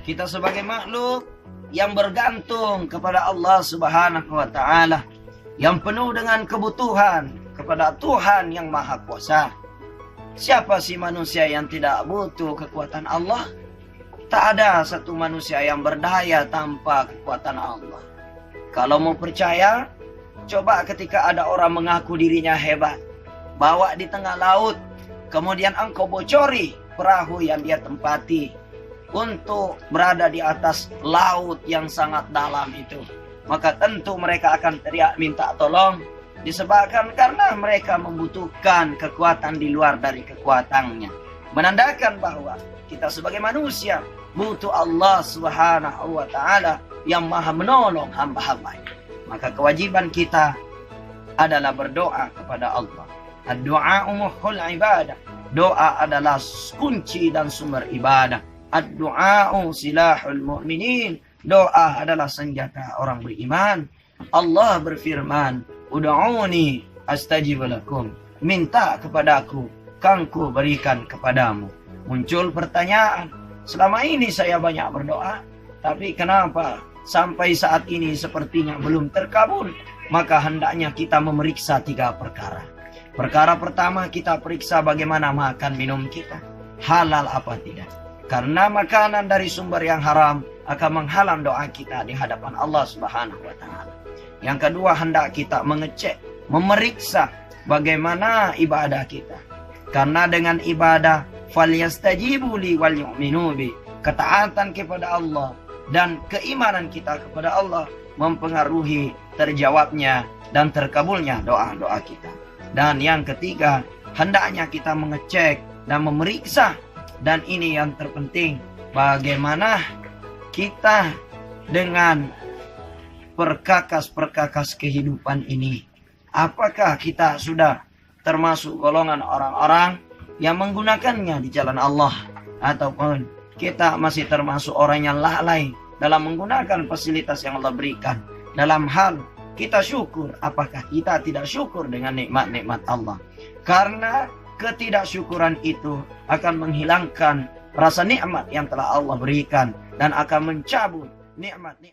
Kita sebagai makhluk yang bergantung kepada Allah Subhanahu wa Ta'ala, yang penuh dengan kebutuhan kepada Tuhan yang Maha Kuasa. Siapa sih manusia yang tidak butuh kekuatan Allah? Tak ada satu manusia yang berdaya tanpa kekuatan Allah. Kalau mau percaya, coba ketika ada orang mengaku dirinya hebat, bawa di tengah laut, kemudian engkau bocori perahu yang dia tempati untuk berada di atas laut yang sangat dalam itu, maka tentu mereka akan teriak minta tolong, disebabkan karena mereka membutuhkan kekuatan di luar dari kekuatannya. Menandakan bahwa kita sebagai manusia butuh Allah Subhanahu wa Ta'ala yang Maha menolong hamba-hambanya. Maka kewajiban kita adalah berdoa kepada Allah. Ad-du'a mukhul ibadah. Doa adalah kunci dan sumber ibadah. Ad-du'a'u silahul mu'minin. Doa adalah senjata orang beriman. Allah berfirman, ud'uni astajib lakum. Minta kepadaku, kangku berikan kepadamu. Muncul pertanyaan, selama ini saya banyak berdoa, tapi kenapa sampai saat ini sepertinya belum terkabul? Maka hendaknya kita memeriksa 3 perkara. Perkara pertama, kita periksa bagaimana makan minum kita. Halal apa tidak. Karena makanan dari sumber yang haram akan menghalang doa kita di hadapan Allah Subhanahu wa Ta'ala. Yang kedua, hendak kita mengecek, memeriksa bagaimana ibadah kita. Karena dengan ibadah, falyastajibu li wal yu'minu bi, ketaatan kepada Allah dan keimanan kita kepada Allah mempengaruhi terjawabnya dan terkabulnya doa-doa kita. Dan yang ketiga, hendaknya kita mengecek dan memeriksa, dan ini yang terpenting, bagaimana kita dengan perkakas-perkakas kehidupan ini. Apakah kita sudah termasuk golongan orang-orang yang menggunakannya di jalan Allah, ataupun kita masih termasuk orang yang lalai dalam menggunakan fasilitas yang Allah berikan. Dalam hal kita syukur, apakah kita tidak syukur dengan nikmat-nikmat Allah? Karena ketidaksyukuran itu akan menghilangkan rasa nikmat yang telah Allah berikan dan akan mencabut nikmat-nikmat